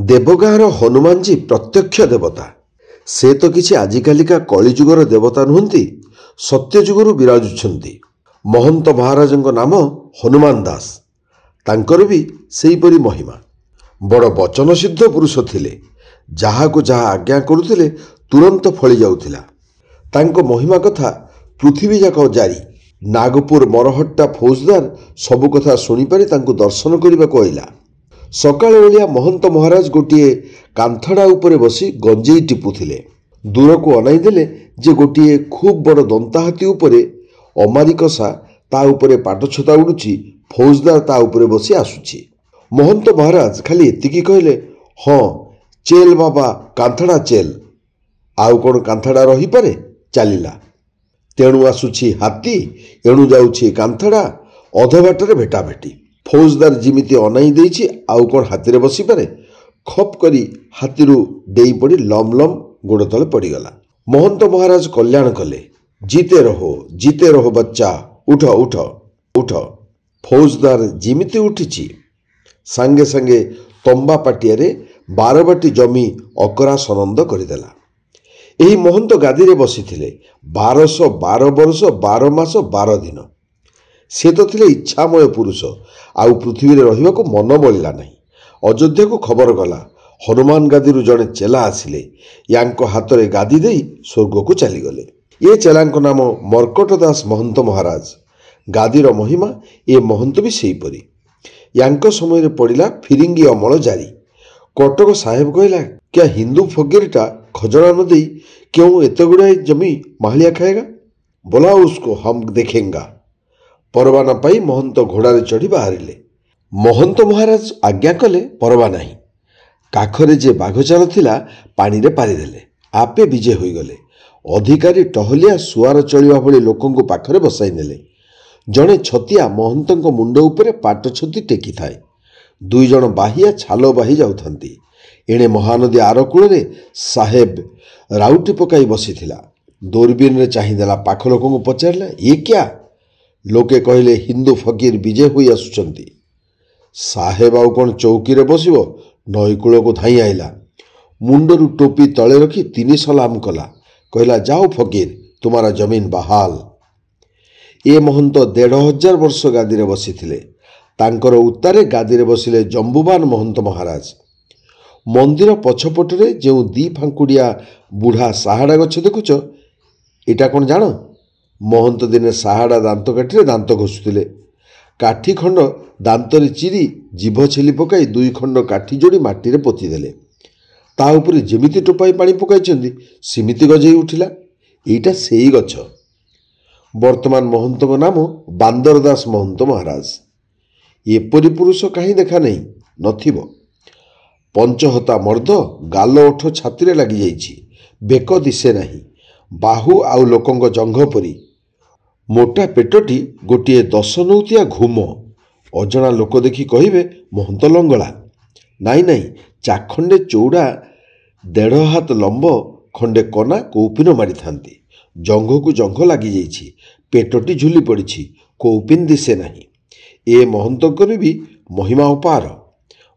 ଦେବଗାଁର ହନୁମାନଜୀ ପ୍ରତ୍ୟକ୍ଷ ଦେବତା। ସେ ତ କିଛି ଆଜିକାଲିକା କଳିଯୁଗର ଦେବତା ନୁହନ୍ତି, ସତ୍ୟଯୁଗରୁ ବିରାଜୁଛନ୍ତି। ମହନ୍ତ ମହାରାଜଙ୍କ ନାମ ହନୁମାନ ଦାସ। ତାଙ୍କର ବି ସେହିପରି ମହିମା। ବଡ଼ ବଚନସିଦ୍ଧ ପୁରୁଷ ଥିଲେ। ଯାହାକୁ ଯାହା ଆଜ୍ଞା କରୁଥିଲେ ତୁରନ୍ତ ଫଳି ଯାଉଥିଲା। ତାଙ୍କ ମହିମା କଥା ପୃଥିବୀଯାକ ଜାରି। ନାଗପୁର ମରହଟ୍ଟା ଫୌଜଦାର ସବୁ କଥା ଶୁଣିପାରି ତାଙ୍କୁ ଦର୍ଶନ କରିବାକୁ ଆଇଲା। ସକାଳ ଓଳିଆ ମହନ୍ତ ମହାରାଜ ଗୋଟିଏ କାନ୍ଥଡ଼ା ଉପରେ ବସି ଗଞ୍ଜେଇ ଟିପୁଥିଲେ। ଦୂରକୁ ଅନାଇ ଦେଲେ ଯେ ଗୋଟିଏ ଖୁବ୍ ବଡ଼ ଦନ୍ତାହାତୀ ଉପରେ ଅମାରିକସା, ତା ଉପରେ ପାଟଛତା ଉଡ଼ୁଛି, ଫୌଜଦାର ତା ଉପରେ ବସି ଆସୁଛି। ମହନ୍ତ ମହାରାଜ ଖାଲି ଏତିକି କହିଲେ, ହଁ ଚେଲ ବାବା କାନ୍ଥଡ଼ା ଚେଲ। ଆଉ କ'ଣ କାନ୍ଥଡ଼ା ରହିପାରେ? ଚାଲିଲା। ତେଣୁ ଆସୁଛି ହାତୀ, ଏଣୁ ଯାଉଛି କାନ୍ଥଡ଼ା, ଅଧବାଟରେ ଭେଟାଭେଟି। ଫୌଜଦାର ଯେମିତି ଅନାଇ ଦେଇଛି, ଆଉ କ'ଣ ହାତୀରେ ବସିପାରେ? ଖପ୍ କରି ହାତୀରୁ ଡେଇଁ ପଡ଼ି ଲମ୍ ଲମ୍ ଗୋଡ଼ ତଳେ ପଡ଼ିଗଲା। ମହନ୍ତ ମହାରାଜ କଲ୍ୟାଣ କଲେ, ଜିତେ ରହୋ ବଚ୍ଚା, ଉଠ ଉଠ ଉଠ। ଫୌଜଦାର ଯେମିତି ଉଠିଛି, ସାଙ୍ଗେ ସାଙ୍ଗେ ତମ୍ବା ପାଟିଆରେ 12 ବାଟି ଜମି ଅକରା ସନନ୍ଦ କରିଦେଲା। ଏହି ମହନ୍ତ ଗାଦିରେ ବସିଥିଲେ 1212 ବର୍ଷ 12 ମାସ 12 ଦିନ। ସେ ତ ଥିଲେ ଇଚ୍ଛାମୟ ପୁରୁଷ। ଆଉ ପୃଥିବୀରେ ରହିବାକୁ ମନ ବଳିଲା ନାହିଁ। ଅଯୋଧ୍ୟାକୁ ଖବର ଗଲା, ହନୁମାନ ଗାଦିରୁ ଜଣେ ଚେଲା ଆସିଲେ। ୟାଙ୍କ ହାତରେ ଗାଦି ଦେଇ ସ୍ୱର୍ଗକୁ ଚାଲିଗଲେ। ଏ ଚେଲାଙ୍କ ନାମ ମର୍କଟ ଦାସ ମହନ୍ତ ମହାରାଜ। ଗାଦିର ମହିମା ଏ ମହନ୍ତ ବି ସେହିପରି। ୟାଙ୍କ ସମୟରେ ପଡ଼ିଲା ଫିରିଙ୍ଗି ଅମଳ ଜାରି। କଟକ ସାହେବ କହିଲା, କ୍ୟା ହିନ୍ଦୁ ଫକୀରଟା ଖଜଣା ନ ଦେଇ କେଉଁ ଏତେ ଗୁଡ଼ାଏ ଜମି ମାହାଳିଆ ଖାଏଗା? ବୋଲାଓ ଉସ୍କୋ, ହମ୍ ଦେଖେଙ୍ଗା। ପରବାନା ପାଇ ମହନ୍ତ ଘୋଡ଼ାରେ ଚଢ଼ି ବାହାରିଲେ। ମହନ୍ତ ମହାରାଜ ଆଜ୍ଞା କଲେ, ପରବା ନାହିଁ। କାଖରେ ଯେ ବାଘଚାଲ ଥିଲା ପାଣିରେ ପାରିଦେଲେ। ଆପେ ବିଜେ ହୋଇଗଲେ। ଅଧିକାରୀ ଟହଲିଆ ସୁଆର ଚଳିବା ଭଳି ଲୋକଙ୍କୁ ପାଖରେ ବସାଇ ନେଲେ। ଜଣେ ଛତିଆ ମହନ୍ତଙ୍କ ମୁଣ୍ଡ ଉପରେ ପାଟଛତି ଟେକିଥାଏ। 2 ଜଣ ବାହିଆ ଛାଲ ବାହି ଯାଉଥାନ୍ତି। ଏଣେ ମହାନଦୀ ଆର କୂଳରେ ସାହେବ ରାଉଟି ପକାଇ ବସିଥିଲା। ଦୂରବୀନରେ ଚାହିଁଦେଲା। ପାଖ ଲୋକଙ୍କୁ ପଚାରିଲା, ଇଏ କ୍ୟା? ଲୋକେ କହିଲେ, ହିନ୍ଦୁ ଫକୀର ବିଜେ ହୋଇ ଆସୁଛନ୍ତି। ସାହେବ ଆଉ କ'ଣ ଚୌକିରେ ବସିବ? ନଈକୂଳକୁ ଧାଇଁ ଆଇଲା। ମୁଣ୍ଡରୁ ଟୋପି ତଳେ ରଖି 3 ସଲାମ କଲା। କହିଲା, ଯାଓ ଫକୀର, ତୁମାରା ଜମିନ ବାହାଲ। ଏ ମହନ୍ତ 1500 ବର୍ଷ ଗାଦିରେ ବସିଥିଲେ। ତାଙ୍କର ଉତ୍ତାରେ ଗାଦିରେ ବସିଲେ ଜମ୍ବୁବାନ ମହନ୍ତ ମହାରାଜ। ମନ୍ଦିର ପଛପଟରେ ଯେଉଁ 2 ଫାଙ୍କୁଡ଼ିଆ ବୁଢ଼ା ସାହାଡ଼ା ଗଛ ଦେଖୁଛ, ଏଇଟା କ'ଣ ଜାଣ? ମହନ୍ତ ଦିନେ ସାହାଡ଼ା ଦାନ୍ତକାଠିରେ ଦାନ୍ତ ଘଷୁଥିଲେ। କାଠି ଖଣ୍ଡ ଦାନ୍ତରେ ଚିରି ଜିଭ ଛେଲି ପକାଇ 2 ଖଣ୍ଡ କାଠି ଯୋଡ଼ି ମାଟିରେ ପୋତିଦେଲେ। ତା ଉପରେ ଯେମିତି ଟୋପାଏ ପାଣି ପକାଇଛନ୍ତି, ସେମିତି ଗଜେଇ ଉଠିଲା। ଏଇଟା ସେଇ ଗଛ। ବର୍ତ୍ତମାନ ମହନ୍ତଙ୍କ ନାମ ବାନ୍ଦର ଦାସ ମହନ୍ତ ମହାରାଜ। ଏପରି ପୁରୁଷ କାହିଁ ଦେଖା ନାହିଁ? ନଥିବ। ପଞ୍ଚହତା ମର୍ଦ୍ଦ, ଗାଲ ଓଠ ଛାତିରେ ଲାଗିଯାଇଛି। ବେକ ଦିଶେ ନାହିଁ। ବାହୁ ଆଉ ଲୋକଙ୍କ ଜଙ୍ଘ ପରି। ମୋଟା ପେଟଟି ଗୋଟିଏ 10 ନୌତିଆ ଘୁମ। ଅଜଣା ଲୋକ ଦେଖି କହିବେ, ମହନ୍ତ ଲଙ୍ଗଳା। ନାଇଁ, ଚାଖଣ୍ଡେ ଚଉଡ଼ା 1.5 ହାତ ଲମ୍ବ, ଖଣ୍ଡେ କନା କୌପିନ ମାରିଥାନ୍ତି। ଜଙ୍ଘକୁ ଜଙ୍ଘ ଲାଗିଯାଇଛି। ପେଟଟି ଝୁଲି ପଡ଼ିଛି। କୌପିନ ଦିଶେ ନାହିଁ। ଏ ମହନ୍ତଙ୍କର ବି ମହିମା ଅପାର।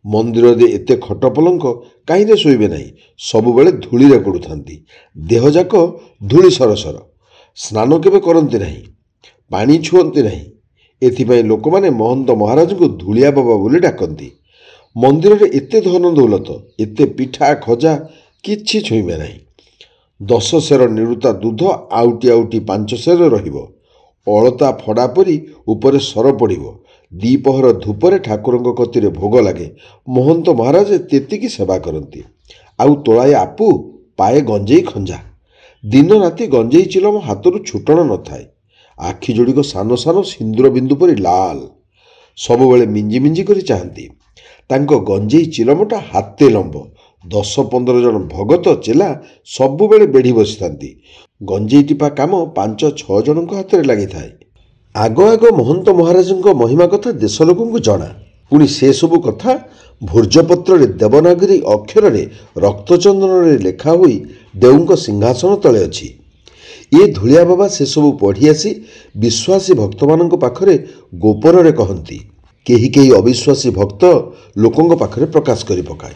ମନ୍ଦିରରେ ଏତେ ଖଟ ପଲଙ୍କ କାହିଁରେ ଶୋଇବେ ନାହିଁ? ସବୁବେଳେ ଧୂଳିରେ ଗଡ଼ୁଥାନ୍ତି। ଦେହଯାକ ଧୂଳି ସରସର। ସ୍ନାନ କେବେ କରନ୍ତି ନାହିଁ। ପାଣି ଛୁଅନ୍ତି ନାହିଁ। ଏଥିପାଇଁ ଲୋକମାନେ ମହନ୍ତ ମହାରାଜଙ୍କୁ ଧୂଳିଆ ବାବା ବୋଲି ଡାକନ୍ତି। ମନ୍ଦିରରେ ଏତେ ଧନ ଦୌଲତ, ଏତେ ପିଠା ଖଜା, କିଛି ଛୁଇଁବେ ନାହିଁ। 10 ସେର ନିରୁତା ଦୁଧ ଆଉଟି ଆଉଟି 5 ସେର ରହିବ। ଅଳତା ଫଡ଼ା ପରି ଉପରେ ସର ପଡ଼ିବ। 2 ପହର ଧୂପରେ ଠାକୁରଙ୍କ କତିରେ ଭୋଗ ଲାଗେ। ମହନ୍ତ ମହାରାଜ ତେତିକି ସେବା କରନ୍ତି। ଆଉ ତୋଳାଏ ଆପୁ, ପାଏ ଗଞ୍ଜେଇ ଖଞ୍ଜା। ଦିନ ରାତି ଗଞ୍ଜେଇ ଚିଲମ ହାତରୁ ଛୁଟଣ ନଥାଏ। ଆଖି ଯୋଡ଼ିକ ସାନ ସାନ ସିନ୍ଦୁର ବିନ୍ଦୁ ପରି ଲାଲ। ସବୁବେଳେ ମିଞ୍ଜି ମିଞ୍ଜି କରି ଚାହାନ୍ତି। ତାଙ୍କ ଗଞ୍ଜେଇ ଚିଲମଟା ହାତେ ଲମ୍ବ। 10-15 ଜଣ ଭଗତ ଚେଲା ସବୁବେଳେ ବେଢ଼ି ବସିଥାନ୍ତି। ଗଞ୍ଜେଇ ଟିପା କାମ 5-6 ଜଣଙ୍କ ହାତରେ ଲାଗିଥାଏ। ଆଗ ମହନ୍ତ ମହାରାଜଙ୍କ ମହିମା କଥା ଦେଶ ଲୋକଙ୍କୁ ଜଣା। ପୁଣି ସେସବୁ କଥା ଭୂର୍ଜପତ୍ରରେ ଦେବନାଗରୀ ଅକ୍ଷରରେ ରକ୍ତଚନ୍ଦନରେ ଲେଖା ହୋଇ ଦେଉଙ୍କ ସିଂହାସନ ତଳେ ଅଛି। ଏ ଧୂଳିଆ ବାବା ସେସବୁ ପଢ଼ି ଆସି ବିଶ୍ୱାସୀ ଭକ୍ତମାନଙ୍କ ପାଖରେ ଗୋପନରେ କହନ୍ତି। କେହି କେହି ଅବିଶ୍ୱାସୀ ଭକ୍ତ ଲୋକଙ୍କ ପାଖରେ ପ୍ରକାଶ କରି ପକାଏ।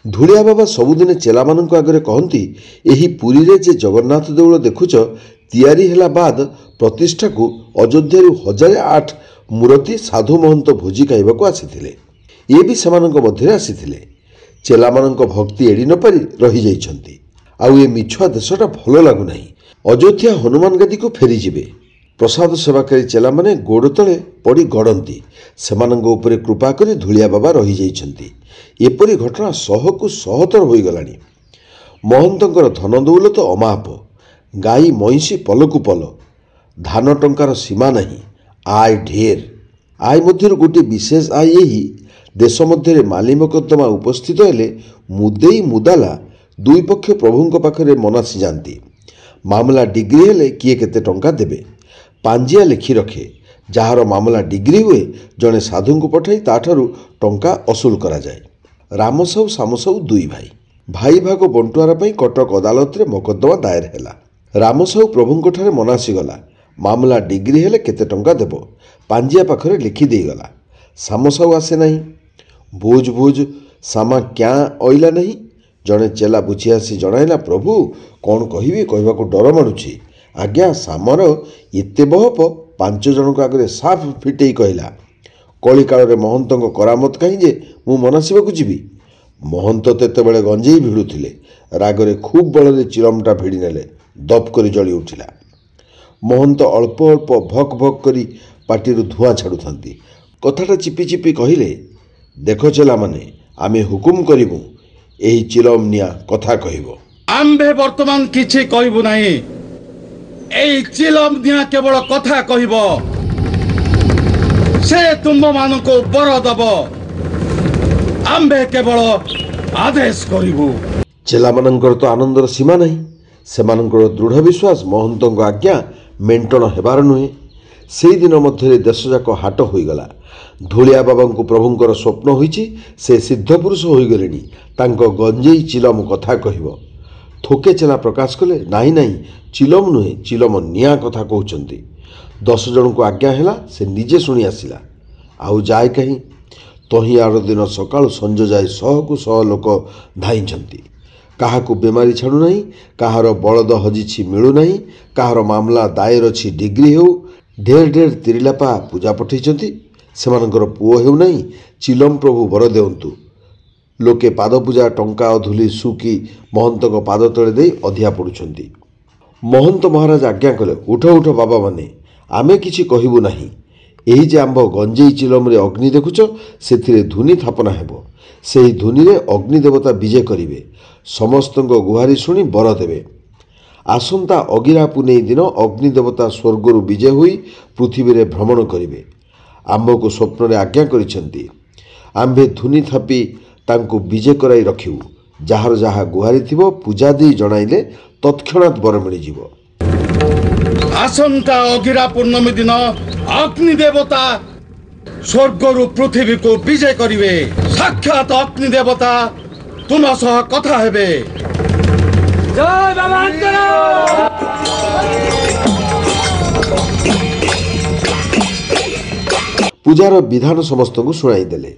ଧୂଳିଆ ବାବା ସବୁଦିନେ ଚେଲାମାନଙ୍କ ଆଗରେ କହନ୍ତି, ଏହି ପୁରୀରେ ଯେ ଜଗନ୍ନାଥ ଦେଉଳ ଦେଖୁଛ ତିଆରି ହେଲା ବାଦ ପ୍ରତିଷ୍ଠାକୁ ଅଯୋଧ୍ୟାରୁ 1008 ମୂରତି ସାଧୁ ମହନ୍ତ ଭୋଜି ଖାଇବାକୁ ଆସିଥିଲେ। ଏ ବି ସେମାନଙ୍କ ମଧ୍ୟରେ ଆସିଥିଲେ। ଚେଲାମାନଙ୍କ ଭକ୍ତି ଏଡ଼ି ନ ପାରି ରହିଯାଇଛନ୍ତି। ଆଉ ଏ ମିଛୁଆ ଦେଶଟା ଭଲ ଲାଗୁନାହିଁ। ଅଯୋଧ୍ୟା ହନୁମାନ ଗାଦିକୁ ଫେରିଯିବେ। ପ୍ରସାଦ ସେବାକାରୀ ଚେଲାମାନେ ଗୋଡ଼ ତଳେ ପଡ଼ି ଗଡ଼ନ୍ତି। ସେମାନଙ୍କ ଉପରେ କୃପା କରି ଧୂଳିଆ ବାବା ରହିଯାଇଛନ୍ତି। ଏପରି ଘଟଣା 100କୁ 100 ଥର ହୋଇଗଲାଣି। ମହନ୍ତଙ୍କର ଧନ ଦୌଲତ ଅମାପ। ଗାଈ ମଇଁଷି ପଲକୁ ପଲ। ଧାନ ଟଙ୍କାର ସୀମା ନାହିଁ। ଆୟ ଢେର। ଆୟ ମଧ୍ୟରୁ ଗୋଟିଏ ବିଶେଷ ଆୟ ଏହି, ଦେଶ ମଧ୍ୟରେ ମାଲି ମକଦ୍ଦମା ଉପସ୍ଥିତ ହେଲେ ମୁଦେଇ ମୁଦାଲା ଦୁଇ ପକ୍ଷ ପ୍ରଭୁଙ୍କ ପାଖରେ ମନାସି ଯାଆନ୍ତି। ମାମଲା ଡିଗ୍ରୀ ହେଲେ କିଏ କେତେ ଟଙ୍କା ଦେବେ। ପାଞ୍ଜିଆ ଲେଖି ରଖେ। ଯାହାର ମାମଲା ଡିଗ୍ରୀ ହୁଏ ଜଣେ ସାଧୁଙ୍କୁ ପଠାଇ ତାଠାରୁ ଟଙ୍କା ଅସୁଲ କରାଯାଏ। ରାମସାହୁ ସାମସାହୁ ଦୁଇ ଭାଇ। ଭାଇ ଭାଗ ବଣ୍ଟୁଆର ପାଇଁ କଟକ ଅଦାଲତରେ ମକଦ୍ଦମା ଦାୟର ହେଲା। ରାମସାହୁ ପ୍ରଭୁଙ୍କଠାରେ ମନାସି ଗଲା। ମାମଲା ଡିଗ୍ରୀ ହେଲେ କେତେ ଟଙ୍କା ଦେବ। ପାଞ୍ଜିଆ ପାଖରେ ଲେଖି ଦେଇଗଲା। ସାମସାହୁ ଆସେ ନାହିଁ। ବୁଝ ବୁଝ ସାମା କ୍ୟାଁ ଅଇଲା ନାହିଁ। ଜଣେ ଚେଲା ବୁଝି ଆସି ଜଣାଇଲା, ପ୍ରଭୁ କ'ଣ କହିବି, କହିବାକୁ ଡର ମାଡ଼ୁଛି। ଆଜ୍ଞା, ସାମର ଏତେ ବହପ 5 ଜଣଙ୍କ ଆଗରେ ସାଫ୍ ଫିଟେଇ କହିଲା, କଳିକାଳରେ ମହନ୍ତଙ୍କ କରାମତ କାହିଁ ଯେ ମୁଁ ମନାସିବାକୁ ଯିବି। ମହନ୍ତ ତେତେବେଳେ ଗଞ୍ଜେଇ ଭିଡ଼ୁଥିଲେ। ରାଗରେ ଖୁବ୍ ବଳରେ ଚିଲମଟା ଭିଡ଼ି ନେଲେ। ଦପ୍ କରି ଜଳି ଉଠିଲା। ମହନ୍ତ ଅଳ୍ପ ଅଳ୍ପ ଭକ୍ ଭକ୍ କରି ପାଟିରୁ ଧୂଆଁ ଛାଡ଼ୁଥାନ୍ତି। କଥାଟା ଚିପି ଚିପି କହିଲେ, ଦେଖ ଚେଲାମାନେ, ଆମେ ହୁକୁମ କରିବୁ, ଏହି ଚିଲମ ନିଆଁ କଥା କହିବ। ଆମ୍ଭେ ବର୍ତ୍ତମାନ କିଛି କହିବୁ ନାହିଁ। ଏଇ ଚିଲମ ନିଆଁ କେବଳ କଥା କହିବ। ସେ ତୁମ୍ଭମାନଙ୍କୁ ବର ଦବ। ଆମ୍ଭେ କେବଳ ଆଦେଶ କରିବୁ। ଚେଲାମାନଙ୍କର ତ ଆନନ୍ଦର ସୀମା ନାହିଁ। ସେମାନଙ୍କର ଦୃଢ଼ ବିଶ୍ୱାସ ମହନ୍ତଙ୍କ ଆଜ୍ଞା ମେଣ୍ଟଣ ହେବାର ନୁହେଁ। ସେହିଦିନ ମଧ୍ୟରେ ଦେଶଯାକ ହାଟ ହୋଇଗଲା। ଧୂଳିଆ ବାବାଙ୍କୁ ପ୍ରଭୁଙ୍କର ସ୍ୱପ୍ନ ହୋଇଛି। ସେ ସିଦ୍ଧପୁରୁଷ ହୋଇଗଲେଣି। ତାଙ୍କ ଗଞ୍ଜେଇ ଚିଲମ କଥା କହିବ। ଥୋକେ ଚେଲା ପ୍ରକାଶ କଲେ, ନାହିଁ ନାହିଁ, ଚିଲମ ନୁହେଁ, ଚିଲମ ନିଆଁ କଥା କହୁଛନ୍ତି। 10 ଜଣଙ୍କୁ ଆଜ୍ଞା ହେଲା। ସେ ନିଜେ ଶୁଣି ଆସିଲା। ଆଉ ଯାଏ କାହିଁ। ତହିଁ ଆର ଦିନ ସକାଳୁ ସଞ୍ଜ ଯାଏ 100କୁ 100 ଲୋକ ଧାଇଁଛନ୍ତି। କାହାକୁ ବେମାରୀ ଛାଡ଼ୁନାହିଁ। କାହାର ବଳଦ ହଜିଛି ମିଳୁନାହିଁ। କାହାର ମାମଲା ଦାୟର ଅଛି ଡିଗ୍ରୀ ହେଉ। ଢେର ଢେର ତିରିଲାପା ପୂଜା ପଠାଇଛନ୍ତି। ସେମାନଙ୍କର ପୁଅ ହେଉନାହିଁ। ଚିଲମ ପ୍ରଭୁ ବର ଦେଉନ୍ତୁ। ଲୋକେ ପାଦପୂଜା ଟଙ୍କା ଅଧୁଲି ସୁକି ମହନ୍ତଙ୍କ ପାଦ ତଳେ ଦେଇ ଅଧିଆ ପଡ଼ୁଛନ୍ତି। ମହନ୍ତ ମହାରାଜ ଆଜ୍ଞା କଲେ, ଉଠ ଉଠ ବାବାମାନେ, ଆମେ କିଛି କହିବୁ ନାହିଁ। ଏହି ଯେ ଆମ୍ଭ ଗଞ୍ଜେଇ ଚିଲମରେ ଅଗ୍ନି ଦେଖୁଛ, ସେଥିରେ ଧୁନି ଥାପନା ହେବ। ସେହି ଧୁନିରେ ଅଗ୍ନି ଦେବତା ବିଜେ କରିବେ। ସମସ୍ତଙ୍କ ଗୁହାରି ଶୁଣି ବର ଦେବେ। ଆସନ୍ତା ଅଗିରା ପୁନେଇ ଦିନ ଅଗ୍ନି ଦେବତା ସ୍ୱର୍ଗରୁ ବିଜେ ହୋଇ ପୃଥିବୀରେ ଭ୍ରମଣ କରିବେ। ଆମ୍ଭକୁ ସ୍ୱପ୍ନରେ ଆଜ୍ଞା କରିଛନ୍ତି। ଆମ୍ଭେ ଧୁନି ଥାପି ତାଙ୍କୁ ବିଜେ କରାଇ ରଖିବୁ। ଯାହାର ଯାହା ଗୁହାରି ଥିବ ପୂଜା ଦେଇ ଜଣାଇଲେ ତତ୍କ୍ଷଣାତ୍ ବର ମିଳିଯିବ। ଆସନ୍ତା ଅଗିରା ପୂର୍ଣ୍ଣମୀ ଦିନ ଅଗ୍ନି ଦେବତା ସ୍ୱର୍ଗରୁ ପୃଥିବୀକୁ ବିଜେ କରିବେ। ସାକ୍ଷାତ ଅଗ୍ନି ଦେବତା ତୁମ ସହ କଥା ହେବେ। ଜୟ ବାବାଙ୍କର। ପୂଜାର ବିଧାନ ସମସ୍ତଙ୍କୁ ଶୁଣାଇ ଦେଲେ।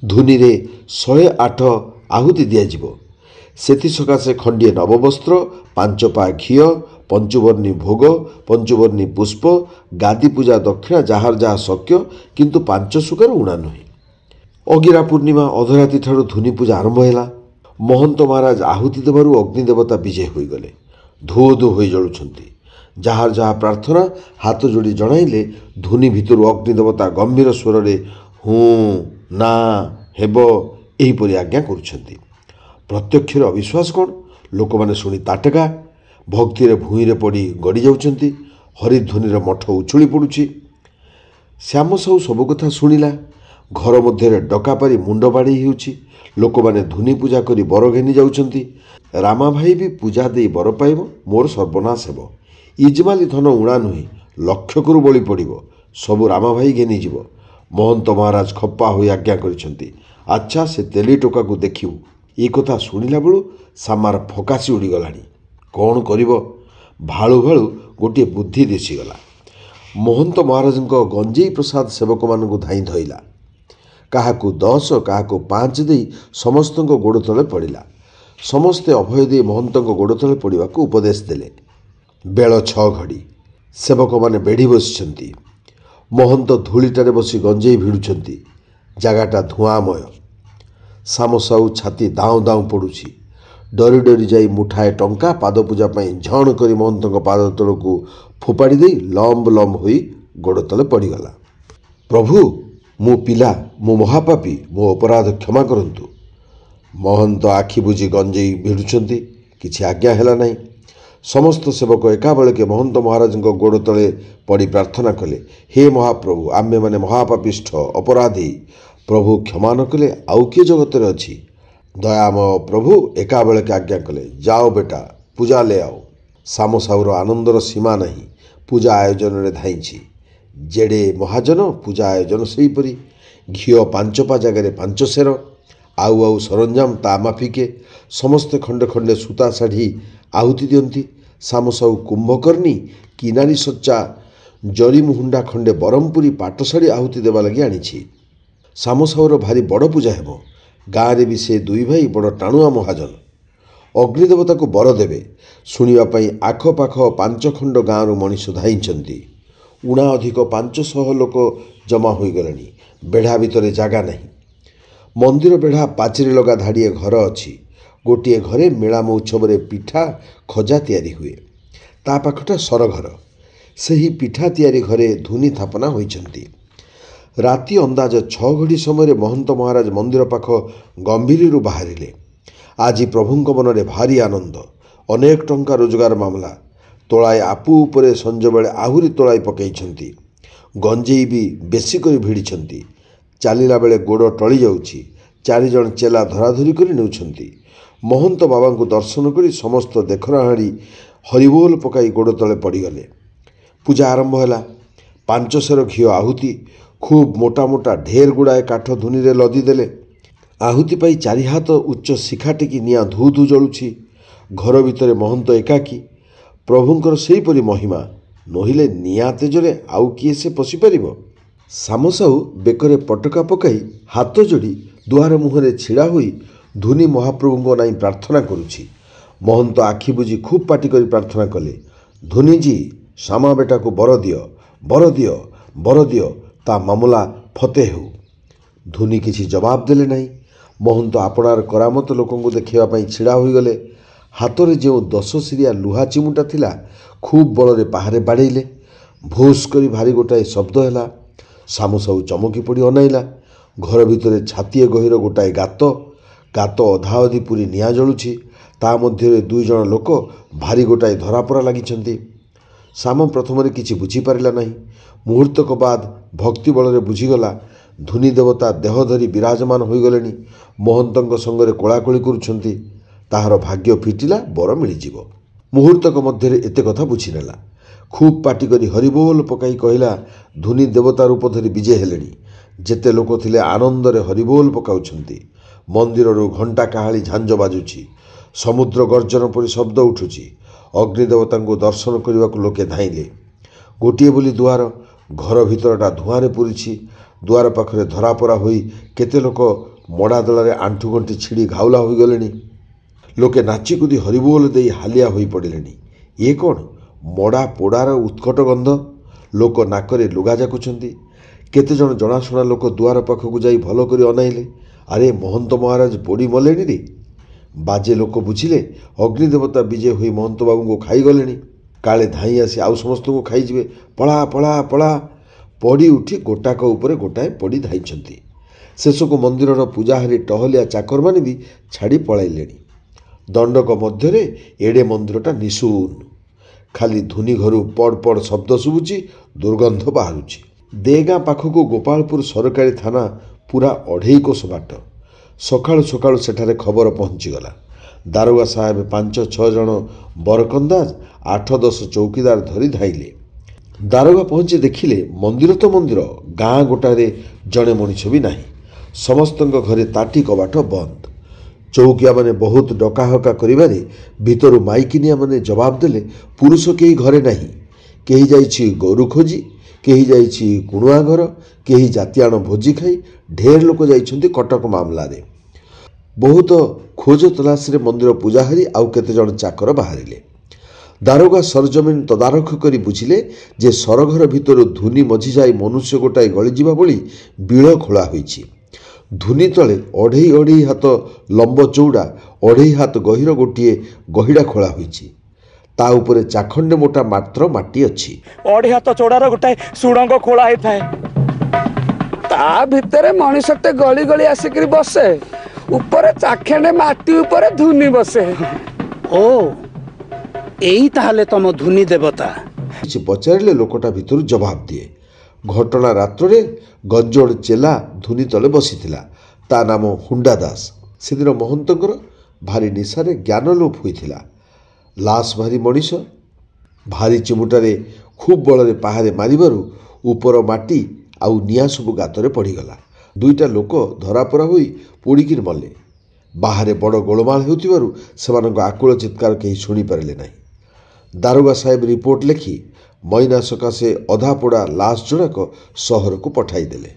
ଧୁନିରେ 108 ଆହୁତି ଦିଆଯିବ। ସେଥିସକାଶେ ଖଣ୍ଡିଏ ନବବସ୍ତ୍ର, 5 ପା ଘିଅ, ପଞ୍ଚୁବର୍ଣ୍ଣୀ ଭୋଗ, ପଞ୍ଚୁବର୍ଣ୍ଣୀ ପୁଷ୍ପ, ଗାଦି ପୂଜା ଦକ୍ଷିଣା ଯାହାର ଯାହା ଶକ୍ୟ, କିନ୍ତୁ 5 ସୁକାର ଉଣା ନୁହେଁ। ଅଗିରା ପୂର୍ଣ୍ଣିମା ଅଧରାତିଠାରୁ ଧୁନି ପୂଜା ଆରମ୍ଭ ହେଲା। ମହନ୍ତ ମହାରାଜ ଆହୁତି ଦେବାରୁ ଅଗ୍ନି ଦେବତା ବିଜେ ହୋଇଗଲେ। ଧୋ ଧୋ ହୋଇ ଜଳୁଛନ୍ତି। ଯାହାର ଯାହା ପ୍ରାର୍ଥନା ହାତ ଯୋଡ଼ି ଜଣାଇଲେ ଧୁନି ଭିତରୁ ଅଗ୍ନି ଦେବତା ଗମ୍ଭୀର ସ୍ୱରରେ ହୁଁ ନା ହେବ ଏହିପରି ଆଜ୍ଞା କରୁଛନ୍ତି। ପ୍ରତ୍ୟକ୍ଷରେ ଅବିଶ୍ୱାସ କ'ଣ? ଲୋକମାନେ ଶୁଣି ତାଟକା। ଭକ୍ତିରେ ଭୂଇଁରେ ପଡ଼ି ଗଡ଼ି ଯାଉଛନ୍ତି। ହରିଧ୍ୱନିର ମଠ ଉଛୁଳି ପଡ଼ୁଛି। ଶ୍ୟାମ ସାହୁ ସବୁ କଥା ଶୁଣିଲା। ଘର ମଧ୍ୟରେ ଡକା ପାରି ମୁଣ୍ଡ ବାଡ଼େଇ ହେଉଛି। ଲୋକମାନେ ଧୁନି ପୂଜା କରି ବର ଘେନି ଯାଉଛନ୍ତି। ରାମା ଭାଇ ବି ପୂଜା ଦେଇ ବର ପାଇବ, ମୋର ସର୍ବନାଶ ହେବ। ଇଜମାଲି ଧନ ଉଣା ନୁହେଁ, ଲକ୍ଷକରୁ ବଳି ପଡ଼ିବ। ସବୁ ରାମା ଭାଇ ଘେନିଯିବ। ମହନ୍ତ ମହାରାଜ ଖପା ହୋଇ ଆଜ୍ଞା କରିଛନ୍ତି, ଆଚ୍ଛା ସେ ତେଲି ଟୋକାକୁ ଦେଖିବୁ। ଏ କଥା ଶୁଣିଲା ବେଳୁ ସାମାର ଫକାସି ଉଡ଼ିଗଲାଣି। କ'ଣ କରିବ? ଭାଳୁ ଭାଳୁ ଗୋଟିଏ ବୁଦ୍ଧି ଦିଶିଗଲା। ମହନ୍ତ ମହାରାଜଙ୍କ ଗଞ୍ଜେଇ ପ୍ରସାଦ ସେବକମାନଙ୍କୁ ଧାଇଁ ଧଇଲା। କାହାକୁ 10 କାହାକୁ 5 ଦେଇ ସମସ୍ତଙ୍କ ଗୋଡ଼ ତଳେ ପଡ଼ିଲା। ସମସ୍ତେ ଅଭୟ ଦେଇ ମହନ୍ତଙ୍କ ଗୋଡ଼ ତଳେ ପଡ଼ିବାକୁ ଉପଦେଶ ଦେଲେ। ବେଳ 6 ଘଡ଼ି। ସେବକମାନେ ବେଢ଼ି ବସିଛନ୍ତି। ମହନ୍ତ ଧୂଳିଟାରେ ବସି ଗଞ୍ଜେଇ ଭିଡ଼ୁଛନ୍ତି। ଜାଗାଟା ଧୂଆଁମୟ। ଶାମ ସାହୁ ଛାତି ଦାଉଁ ଦାଉଁ ପଡ଼ୁଛି। ଡରି ଡରି ଯାଇ ମୁଠାଏ ଟଙ୍କା ପାଦ ପୂଜା ପାଇଁ ଝଣ କରି ମହନ୍ତଙ୍କ ପାଦ ତଳକୁ ଫୋପାଡ଼ି ଦେଇ ଲମ୍ବ ଲମ୍ବ ହୋଇ ଗୋଡ଼ ତଳେ ପଡ଼ିଗଲା। ପ୍ରଭୁ, ମୁଁ ପିଲା, ମୁଁ ମହାପାପୀ, ମୋ ଅପରାଧ କ୍ଷମା କରନ୍ତୁ। ମହନ୍ତ ଆଖି ବୁଜି ଗଞ୍ଜେଇ ଭିଡ଼ୁଛନ୍ତି। କିଛି ଆଜ୍ଞା ହେଲା ନାହିଁ। ସମସ୍ତ ସେବକ ଏକାବେଳକେ ମହନ୍ତ ମହାରାଜଙ୍କ ଗୋଡ଼ ତଳେ ପଡ଼ି ପ୍ରାର୍ଥନା କଲେ, ହେ ମହାପ୍ରଭୁ, ଆମ୍ଭେମାନେ ମହାପାପିଷ୍ଠ ଅପରାଧୀ। ପ୍ରଭୁ କ୍ଷମା ନ କଲେ ଆଉ କିଏ ଜଗତରେ ଅଛି? ଦୟାମୟ ପ୍ରଭୁ ଏକାବେଳକେ ଆଜ୍ଞା କଲେ, ଯାଅ ବେଟା, ପୂଜା ଲେ ଆଓ। ଶାମ ସାହୁର ଆନନ୍ଦର ସୀମା ନାହିଁ। ପୂଜା ଆୟୋଜନରେ ଧାଇଁଛି। ଯେଡ଼େ ମହାଜନ, ପୂଜା ଆୟୋଜନ ସେହିପରି। ଘିଅ 5 ପା ଜାଗାରେ 5 ସେର, ଆଉ ଆଉ ସରଞ୍ଜାମ ତା ମାଫିକେ। ସମସ୍ତେ ଖଣ୍ଡେ ଖଣ୍ଡେ ସୂତା ଶାଢ଼ୀ ଆହୁତି ଦିଅନ୍ତି। ଶାମ ସାହୁ କୁମ୍ଭକର୍ଣ୍ଣୀ କିନାରୀ ସଚ୍ଚା ଜରିମୁହୁଣ୍ଡା ଖଣ୍ଡେ ବରମପୁରୀ ପାଟଶାଢ଼ୀ ଆହୁତି ଦେବା ଲାଗି ଆଣିଛି। ଶାମ ସାହୁର ଭାରି ବଡ଼ ପୂଜା ହେବ। ଗାଁରେ ବି ସେ 2 ଭାଇ ବଡ଼ ଟାଣୁଆ ମହାଜନ। ଅଗ୍ନିଦେବତାକୁ ବର ଦେବେ ଶୁଣିବା ପାଇଁ ଆଖପାଖ 5 ଖଣ୍ଡ ଗାଁରୁ ମଣିଷ ଧାଇଁଛନ୍ତି। ଉଣା ଅଧିକ 500 ଲୋକ ଜମା ହୋଇଗଲେଣି। ବେଢ଼ା ଭିତରେ ଜାଗା ନାହିଁ। ମନ୍ଦିର ବେଢ଼ା ପାଚେରୀ ଲଗା ଧାଡ଼ିଏ ଘର ଅଛି। ଗୋଟିଏ ଘରେ ମେଳା ମଉତ୍ସବରେ ପିଠା ଖଜା ତିଆରି ହୁଏ। ତା ପାଖଟା ସରଘର। ସେହି ପିଠା ତିଆରି ଘରେ ଧୂନି ଥାପନା ହୋଇଛନ୍ତି। ରାତି ଅନ୍ଦାଜ 6 ଘଡ଼ି ସମୟରେ ମହନ୍ତ ମହାରାଜ ମନ୍ଦିର ପାଖ ଗମ୍ଭୀରିରୁ ବାହାରିଲେ। ଆଜି ପ୍ରଭୁଙ୍କ ମନରେ ଭାରି ଆନନ୍ଦ। ଅନେକ ଟଙ୍କା ରୋଜଗାର ମାମଲା। ତୋଳାଏ ଆପୁ ଉପରେ ସଞ୍ଜବେଳେ ଆହୁରି ତୋଳାଇ ପକାଇଛନ୍ତି। ଗଞ୍ଜେଇ ବି ବେଶୀ କରି ଭିଡ଼ିଛନ୍ତି। ଚାଲିଲା ବେଳେ ଗୋଡ଼ ଟଳି ଯାଉଛି। 4 ଜଣ ଚେଲା ଧରାଧରି କରି ନେଉଛନ୍ତି। ମହନ୍ତ ବାବାଙ୍କୁ ଦର୍ଶନ କରି ସମସ୍ତ ଦେଖଣାହାରୀ ହରିବୋଲ ପକାଇ ଗୋଡ଼ ତଳେ ପଡ଼ିଗଲେ। ପୂଜା ଆରମ୍ଭ ହେଲା। 5 ସେର ଘିଅ ଆହୁତି। ଖୁବ୍ ମୋଟା ମୋଟା ଢେର ଗୁଡ଼ାଏ କାଠ ଧୂନିରେ ଲଦି ଦେଲେ। ଆହୁତି ପାଇ 4 ହାତ ଉଚ୍ଚ ଶିଖା ଟେକି ନିଆଁ ଧୁ ଧୁ ଜଳୁଛି। ଘର ଭିତରେ ମହନ୍ତ ଏକାକୀ। ପ୍ରଭୁଙ୍କର ସେହିପରି ମହିମା। ନୋହିଲେ ନିଆଁ ତେଜରେ ଆଉ କିଏ ସେ ପଶିପାରିବ? ଶାମ ସାହୁ ବେକରେ ପଟକା ପକାଇ ହାତ ଯୋଡ଼ି ଦୁଆର ମୁହଁରେ ଛିଡ଼ା ହୋଇ ଧୂନି ମହାପ୍ରଭୁଙ୍କ ନାଇଁ ପ୍ରାର୍ଥନା କରୁଛି। ମହନ୍ତ ଆଖି ବୁଜି ଖୁବ୍ ପାଟି କରି ପ୍ରାର୍ଥନା କଲେ, ଧୂନିଜୀ, ଶାମା ବେଟାକୁ ବର ଦିଅ, ବର ଦିଅ, ବର ଦିଅ, ତା ମାମଲା ଫତେ ହେଉ। ଧୂନି କିଛି ଜବାବ ଦେଲେ ନାହିଁ। ମହନ୍ତ ଆପଣାର କରାମତ ଲୋକଙ୍କୁ ଦେଖାଇବା ପାଇଁ ଛିଡ଼ା ହୋଇଗଲେ। ହାତରେ ଯେଉଁ 10 ସିରିଆ ଲୁହା ଚିମୁଟା ଥିଲା ଖୁବ୍ ବଳରେ ପାହାରେ ବାଡ଼େଇଲେ। ଭୁସ୍ କରି ଭାରି ଗୋଟାଏ ଶବ୍ଦ ହେଲା। ଶାମ ସାହୁ ଚମକି ପଡ଼ି ଅନାଇଲା। ଘର ଭିତରେ ଛାତିଏ ଗହୀର ଗୋଟାଏ ଗାତ। ଗାତ ଅଧା ଅଧି ପୁରି ନିଆଁ ଜଳୁଛି। ତା ମଧ୍ୟରେ 2 ଜଣ ଲୋକ ଭାରି ଗୋଟାଏ ଧରାପରା ଲାଗିଛନ୍ତି। ଶାମ ପ୍ରଥମରେ କିଛି ବୁଝିପାରିଲା ନାହିଁ। ମୁହୂର୍ତ୍ତକ ବାଦ ଭକ୍ତି ବଳରେ ବୁଝିଗଲା। ଧୂନି ଦେବତା ଦେହ ଧରି ବିରାଜମାନ ହୋଇଗଲେଣି। ମହନ୍ତଙ୍କ ସଙ୍ଗରେ କୋଳାକୋଳି କରୁଛନ୍ତି। ତାହାର ଭାଗ୍ୟ ଫିଟିଲା, ବର ମିଳିଯିବ। ମୁହୂର୍ତ୍ତକ ମଧ୍ୟରେ ଏତେ କଥା ବୁଝିନେଲା। ଖୁବ୍ ପାଟି କରି ହରିବୋଲ ପକାଇ କହିଲା, ଧୂନି ଦେବତା ରୂପ ଧରି ବିଜେ ହେଲେଣି। ଯେତେ ଲୋକ ଥିଲେ ଆନନ୍ଦରେ ହରିବୋଲ ପକାଉଛନ୍ତି। ମନ୍ଦିରରୁ ଘଣ୍ଟା କାହାଳି ଝାଞ୍ଜ ବାଜୁଛି। ସମୁଦ୍ର ଗର୍ଜନ ପରି ଶବ୍ଦ ଉଠୁଛି। ଅଗ୍ନିଦେବତାଙ୍କୁ ଦର୍ଶନ କରିବାକୁ ଲୋକେ ଧାଇଁଲେ। ଗୋଟିଏ ବୋଲି ଦୁଆର। ଘର ଭିତରଟା ଧୂଆଁରେ ପୂରିଛି। ଦୁଆର ପାଖରେ ଧରାପରା ହୋଇ କେତେ ଲୋକ ମଡ଼ା ଦଳରେ ଆଣ୍ଠୁଗଣ୍ଠି ଛିଡ଼ି ଘାଉଲା ହୋଇଗଲେଣି। ଲୋକେ ନାଚିକୁଦି ହରିବୋଲ ଦେଇ ହାଲିଆ ହୋଇ ପଡ଼ିଲେଣି। ଇଏ କ'ଣ? ମଡ଼ା ପୋଡ଼ାର ଉତ୍କଟ ଗନ୍ଧ। ଲୋକ ନାକରେ ଲୁଗା ଜାକୁଛନ୍ତି। କେତେଜଣ ଜଣାଶୁଣା ଲୋକ ଦୁଆର ପାଖକୁ ଯାଇ ଭଲ କରି ଅନାଇଲେ। ଆରେ, ମହନ୍ତ ମହାରାଜ ପୋଡ଼ି ମଲେଣି ରେ। ବାଜେ ଲୋକ ବୁଝିଲେ ଅଗ୍ନିଦେବତା ବିଜେ ହୋଇ ମହନ୍ତ ବାବୁଙ୍କୁ ଖାଇଗଲେଣି। କାଳେ ଧାଇଁ ଆସି ଆଉ ସମସ୍ତଙ୍କୁ ଖାଇଯିବେ। ପଳା ପଳା ପଳା। ପଡ଼ି ଉଠି ଗୋଟାକ ଉପରେ ଗୋଟାଏ ପଡ଼ି ଧାଇଁଛନ୍ତି। ଶେଷକୁ ମନ୍ଦିରର ପୂଜାହାରୀ ଟହଲିଆ ଚାକରମାନେ ବି ଛାଡ଼ି ପଳାଇଲେଣି। ଦଣ୍ଡକ ମଧ୍ୟରେ ଏଡ଼େ ମନ୍ଦିରଟା ନିଶୂନ। ଖାଲି ଧୂନି ଘରୁ ପଡ଼ ପଡ଼ ଶବ୍ଦ ଶୁଭୁଛି, ଦୁର୍ଗନ୍ଧ ବାହାରୁଛି। ଦେଗାଁ ପାଖକୁ ଗୋପାଳପୁର ସରକାରୀ ଥାନା ପୁରା 2.5 କୋଶ ବାଟ। ସକାଳୁ ସକାଳୁ ସେଠାରେ ଖବର ପହଞ୍ଚିଗଲା। ଦାରୋଗା ସାହେବ 5-6 ଜଣ ବରକନ୍ଦାଜ 8-10 ଚୌକିଦାର ଧରି ଧାଇଁଲେ। ଦାରୋଗା ପହଞ୍ଚି ଦେଖିଲେ ମନ୍ଦିର ତ ମନ୍ଦିର, ଗାଁ ଗୋଟାରେ ଜଣେ ମଣିଷ ବି ନାହିଁ। ସମସ୍ତଙ୍କ ଘରେ ତାଟି କବାଟ ବନ୍ଦ। ଚୌକିଆମାନେ ବହୁତ ଡକାହକା କରିବାରେ ଭିତରୁ ମାଇକିନିଆମାନେ ଜବାବ ଦେଲେ, ପୁରୁଷ କେହି ଘରେ ନାହିଁ। କେହି ଯାଇଛି ଗୋରୁ ଖୋଜି, କେହି ଯାଇଛି କୁଣୁଆ ଘର, କେହି ଜାତିଆଣ ଭୋଜି ଖାଇ, ଢେର ଲୋକ ଯାଇଛନ୍ତି କଟକ ମାମଲାରେ। ବହୁତ ଖୋଜ ତଲାସରେ ମନ୍ଦିର ପୂଜାହାରୀ ଆଉ କେତେଜଣ ଚାକର ବାହାରିଲେ। ଦାରୋଗା ସରଜମିନ ତଦାରଖ କରି ବୁଝିଲେ ଯେ ସରଘର ଭିତରୁ ଧୂନି ମଝି ଯାଇ ମନୁଷ୍ୟ ଗୋଟାଏ ଗଳିଯିବା ଭଳି ବିଳ ଖୋଳା ହୋଇଛି। ଧୂନି ତଳେ ଅଢ଼େଇ ଅଢ଼େଇ ହାତ ଲମ୍ବ ଚଉଡ଼ା, ଅଢ଼େଇ ହାତ ଗହୀର ଗୋଟିଏ ଗହିଡ଼ା ଖୋଳା ହୋଇଛି। ତା ଉପରେ ଚାଖଣ୍ଡେ ମୋଟା ମାତ୍ର ମାଟି ଅଛି। ଅଢ଼େଇ ହାତ ଚଉଡ଼ାର ଗୋଟାଏ ସୁଡ଼ଙ୍ଗ ଖୋଳା ହେଇଥାଏ। ତା ଭିତରେ ମଣିଷଟେ ଗଳି ଗଳି ଆସିକିରି ବସେ। ଉପରେ ଚାଖେଣ୍ଡେ ମାଟି ଉପରେ ଧୂନି ବସେ। ଓ, ଏଇ ତାହେଲେ ତମ ଧୂନି ଦେବତା। କିଛି ପଚାରିଲେ ଲୋକଟା ଭିତରୁ ଜବାବ ଦିଏ। ଘଟଣା ରାତ୍ରରେ ଗଞ୍ଜୋଡ଼ ଚେଲା ଧୂନି ତଳେ ବସିଥିଲା। ତା ନାମ ହୁଣ୍ଡା ଦାସ। ସେଦିନ ମହନ୍ତଙ୍କର ଭାରି ନିଶାରେ ଜ୍ଞାନ ଲୋପ ହୋଇଥିଲା। ଲାଶ ଭାରି ମଣିଷ, ଭାରି ଚିମୁଟାରେ ଖୁବ୍ ବଳରେ ପାହାରେ ମାରିବାରୁ ଉପର ମାଟି ଆଉ ନିଆଁ ସବୁ ଗାତରେ ପଡ଼ିଗଲା। ଦୁଇଟା ଲୋକ ଧରାପରା ହୋଇ ପୋଡ଼ିକିରି ମଲେ। ବାହାରେ ବଡ଼ ଗୋଳମାଳ ହେଉଥିବାରୁ ସେମାନଙ୍କ ଆକୁଳ ଚିତ୍କାର କେହି ଶୁଣିପାରିଲେ ନାହିଁ। ଦାରୋଗା ସାହେବ ରିପୋର୍ଟ ଲେଖି ମଇନା ସକାଶେ ଅଧାପୋଡ଼ା ଲାଶ ଯୋଡ଼ାକ ସହରକୁ ପଠାଇଦେଲେ।